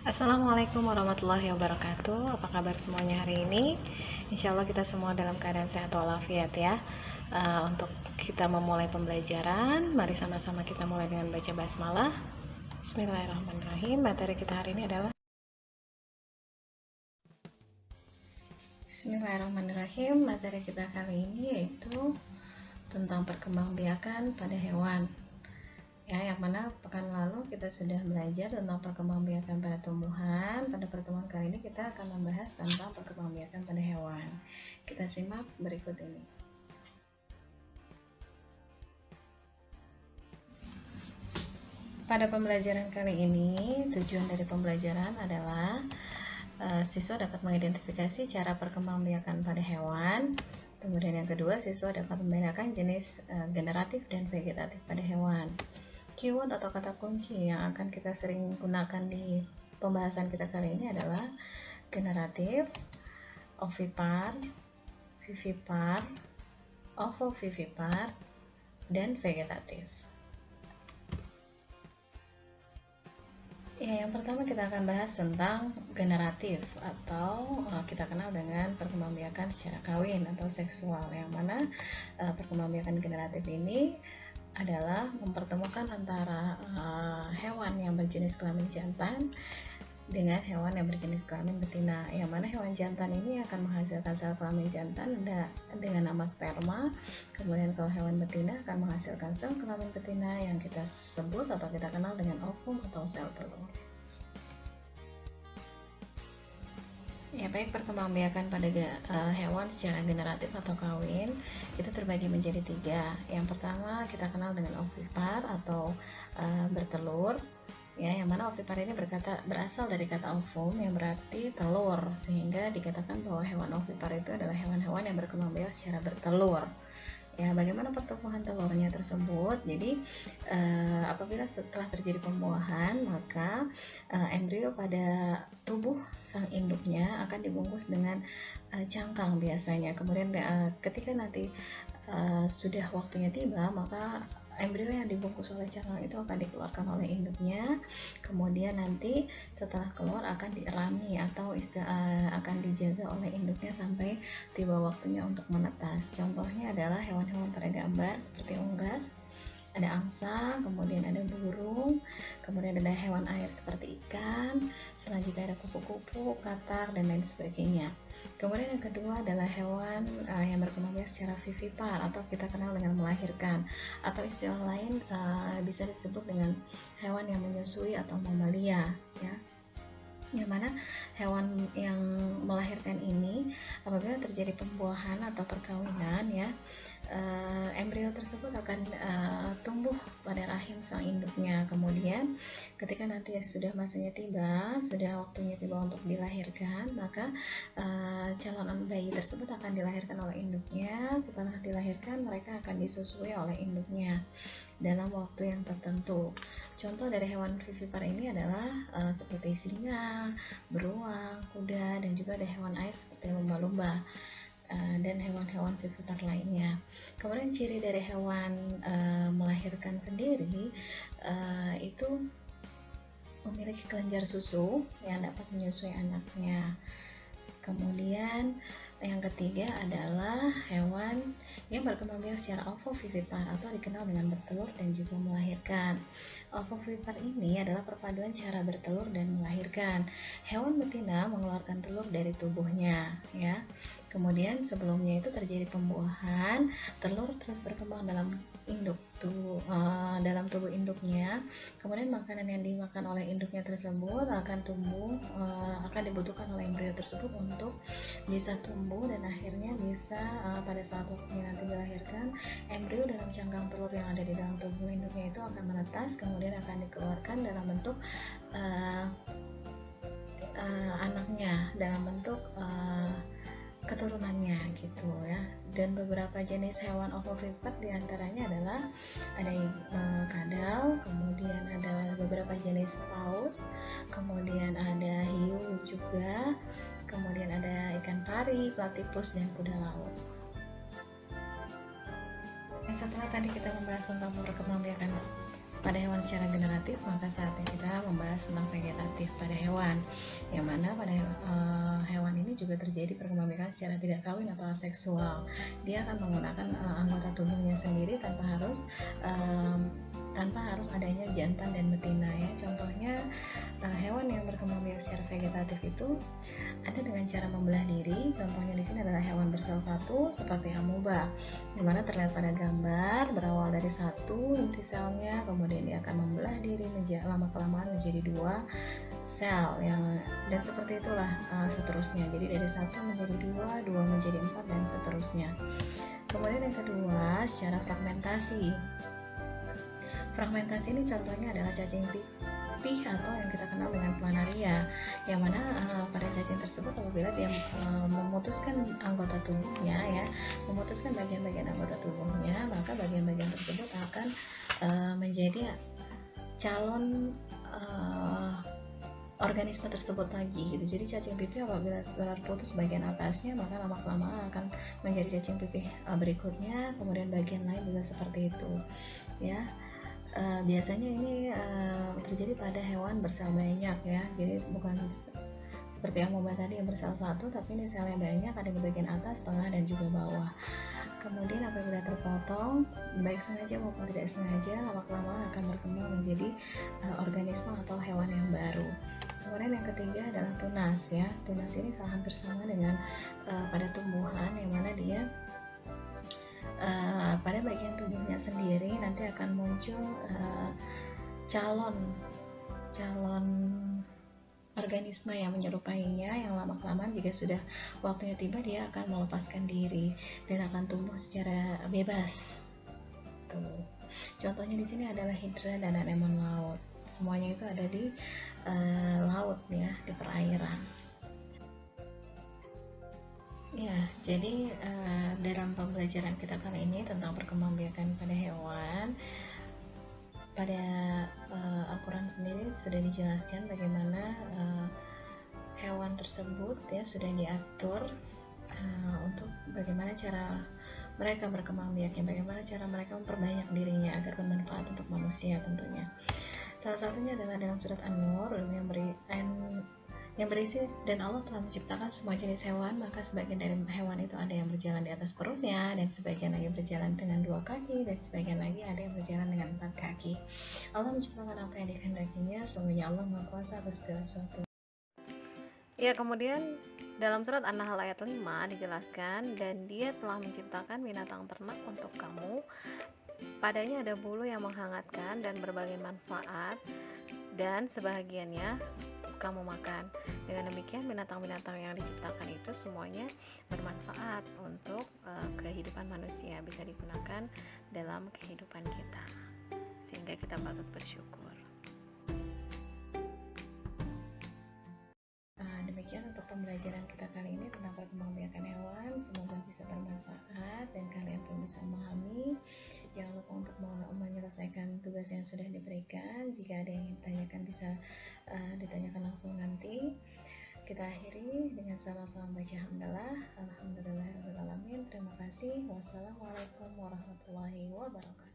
Assalamualaikum warahmatullahi wabarakatuh. Apa kabar semuanya hari ini? Insya Allah kita semua dalam keadaan sehat walafiat ya. Untuk kita memulai pembelajaran, mari sama-sama kita mulai dengan baca basmalah. Bismillahirrahmanirrahim. Materi kita hari ini adalah Bismillahirrahmanirrahim. Materi kita kali ini yaitu tentang perkembangbiakan pada hewan. Ya, yang mana pekan lalu kita sudah belajar tentang perkembangbiakan pada tumbuhan. Pada pertemuan kali ini kita akan membahas tentang perkembangbiakan pada hewan. Kita simak berikut ini. Pada pembelajaran kali ini, tujuan dari pembelajaran adalah siswa dapat mengidentifikasi cara perkembangbiakan pada hewan. Kemudian yang kedua, siswa dapat membedakan jenis generatif dan vegetatif pada hewan. Keyword atau kata kunci yang akan kita sering gunakan di pembahasan kita kali ini adalah generatif, ovipar, vivipar, ovovivipar, dan vegetatif. Ya, yang pertama kita akan bahas tentang generatif atau kita kenal dengan perkembangbiakan secara kawin atau seksual, yang mana perkembangbiakan generatif ini adalah mempertemukan antara hewan yang berjenis kelamin jantan dengan hewan yang berjenis kelamin betina, yang mana hewan jantan ini akan menghasilkan sel kelamin jantan dengan nama sperma. Kemudian kalau hewan betina akan menghasilkan sel kelamin betina yang kita sebut atau kita kenal dengan ovum atau sel telur. Ya, baik, perkembangbiakan pada hewan secara generatif atau kawin itu terbagi menjadi 3. Yang pertama kita kenal dengan ovipar atau bertelur. Ya, yang mana ovipar ini berasal dari kata ovum yang berarti telur, sehingga dikatakan bahwa hewan ovipar itu adalah hewan-hewan yang berkembang biak secara bertelur. Ya, bagaimana pertumbuhan telurnya tersebut? Jadi apabila setelah terjadi pembuahan, maka embrio pada tubuh sang induknya akan dibungkus dengan cangkang biasanya. Kemudian ketika nanti sudah waktunya tiba, maka embrio yang dibungkus oleh cangkang itu akan dikeluarkan oleh induknya. Kemudian nanti setelah keluar akan dierami atau akan dijaga oleh induknya sampai tiba waktunya untuk menetas. Contohnya adalah hewan-hewan pada gambar seperti unggas, ada angsa, kemudian ada burung, kemudian ada hewan air seperti ikan, selanjutnya ada kupu-kupu, katak, dan lain sebagainya. Kemudian yang kedua adalah hewan yang berkembang biak secara vivipar atau kita kenal dengan melahirkan, atau istilah lain bisa disebut dengan hewan yang menyusui atau mamalia, ya. Yang mana hewan yang melahirkan ini apabila terjadi pembuahan atau perkawinan, ya, embrio tersebut akan tumbuh pada rahim sang induknya. Kemudian ketika nanti sudah masanya tiba, sudah waktunya tiba untuk dilahirkan, maka calon bayi tersebut akan dilahirkan oleh induknya. Setelah dilahirkan, mereka akan disusui oleh induknya dalam waktu yang tertentu. Contoh dari hewan vivipar ini adalah seperti singa, beruang, kuda, dan juga ada hewan air seperti lumba-lumba dan hewan-hewan vivipar lainnya. Kemudian ciri dari hewan melahirkan sendiri itu memiliki kelenjar susu yang dapat menyusui anaknya. Kemudian yang ketiga adalah hewan yang berkembang biak secara ovovivipar atau dikenal dengan bertelur dan juga melahirkan. Ovovivipar ini adalah perpaduan cara bertelur dan melahirkan. Hewan betina mengeluarkan telur dari tubuhnya, ya. Kemudian sebelumnya itu terjadi pembuahan, telur terus berkembang dalam dalam tubuh induknya. Kemudian makanan yang dimakan oleh induknya tersebut akan dibutuhkan oleh embrio tersebut untuk bisa tumbuh, dan akhirnya bisa pada saat waktunya nanti dilahirkan, embrio dalam cangkang telur yang ada di dalam tubuh induknya itu akan menetas, kemudian akan dikeluarkan dalam bentuk anaknya, dalam bentuk keturunannya gitu, ya. Dan beberapa jenis hewan ovovivipar diantaranya adalah ada kadal, kemudian ada beberapa jenis paus, kemudian ada hiu juga, kemudian ada ikan pari, platypus, dan kuda laut. Setelah tadi kita membahas tentang perkembangbiakan pada hewan secara generatif, maka saatnya kita membahas tentang vegetatif pada hewan, yang mana pada hewan ini juga terjadi perkembangbiakan secara tidak kawin atau aseksual. Dia akan menggunakan anggota tubuhnya sendiri tanpa harus adanya jantan dan betina ya. Contohnya hewan yang berkembang biak secara vegetatif itu ada dengan cara membelah diri. Contohnya di sini adalah hewan bersel satu seperti amoeba, dimana terlihat pada gambar berawal dari satu inti selnya, kemudian dia akan membelah diri lama kelamaan menjadi dua sel dan seperti itulah seterusnya. Jadi dari satu menjadi dua, dua menjadi empat, dan seterusnya. Kemudian yang kedua, secara fragmentasi. Fragmentasi ini contohnya adalah cacing pipih atau yang kita kenal dengan planaria, yang mana pada cacing tersebut apabila dia memutuskan anggota tubuhnya ya, memutuskan bagian-bagian anggota tubuhnya, maka bagian-bagian tersebut akan menjadi calon organisme tersebut lagi gitu. Jadi cacing pipih apabila terputus bagian atasnya, maka lama-kelamaan akan menjadi cacing pipih berikutnya, kemudian bagian lain juga seperti itu ya. Biasanya ini terjadi pada hewan bersel banyak ya, jadi bukan seperti amoeba tadi yang bersel satu, tapi ini selnya banyak, ada di bagian atas, tengah, dan juga bawah. Kemudian apabila terpotong, baik sengaja maupun tidak sengaja, lama-kelamaan akan berkembang menjadi organisme atau hewan yang baru. Kemudian yang ketiga adalah tunas ya. Tunas ini hampir sama dengan pada tumbuhan, yang mana dia pada bagian tubuhnya sendiri nanti akan muncul calon organisme yang menyerupainya, yang lama-kelamaan jika sudah waktunya tiba dia akan melepaskan diri dan akan tumbuh secara bebas. Tuh. Contohnya di sini adalah hidra dan anemon laut. Semuanya itu ada di laut ya, di perairan. Ya, jadi dalam pembelajaran kita kali ini tentang perkembangbiakan pada hewan, pada Al-Quran sendiri sudah dijelaskan bagaimana hewan tersebut ya sudah diatur untuk bagaimana cara mereka berkembang biaknya, bagaimana cara mereka memperbanyak dirinya agar bermanfaat untuk manusia tentunya. Salah satunya adalah dalam surat An-Nur yang berisi, dan Allah telah menciptakan semua jenis hewan, maka sebagian dari hewan itu ada yang berjalan di atas perutnya, dan sebagian lagi berjalan dengan 2 kaki, dan sebagian lagi ada yang berjalan dengan 4 kaki. Allah menciptakan apa yang dikehendakinya, sungguhnya Allah Maha Kuasa atas segala sesuatu. Ya, kemudian dalam surat An-Nahl ayat 5 dijelaskan, dan dia telah menciptakan binatang ternak untuk kamu, padanya ada bulu yang menghangatkan dan berbagai manfaat, dan sebahagiannya kamu makan. Dengan demikian binatang-binatang yang diciptakan itu semuanya bermanfaat untuk kehidupan manusia, bisa digunakan dalam kehidupan kita, sehingga kita patut bersyukur. Demikian untuk pembelajaran kita kali ini tentang perkembangbiakan hewan. Semoga bisa bermanfaat dan kalian pun bisa memahami. Jangan lupa untuk menyelesaikan tugas yang sudah diberikan. Jika ada yang ditanyakan bisa ditanyakan langsung nanti. Kita akhiri dengan sama-sama baca hamdalah. Alhamdulillahirabbil alamin. Terima kasih. Wassalamualaikum warahmatullahi wabarakatuh.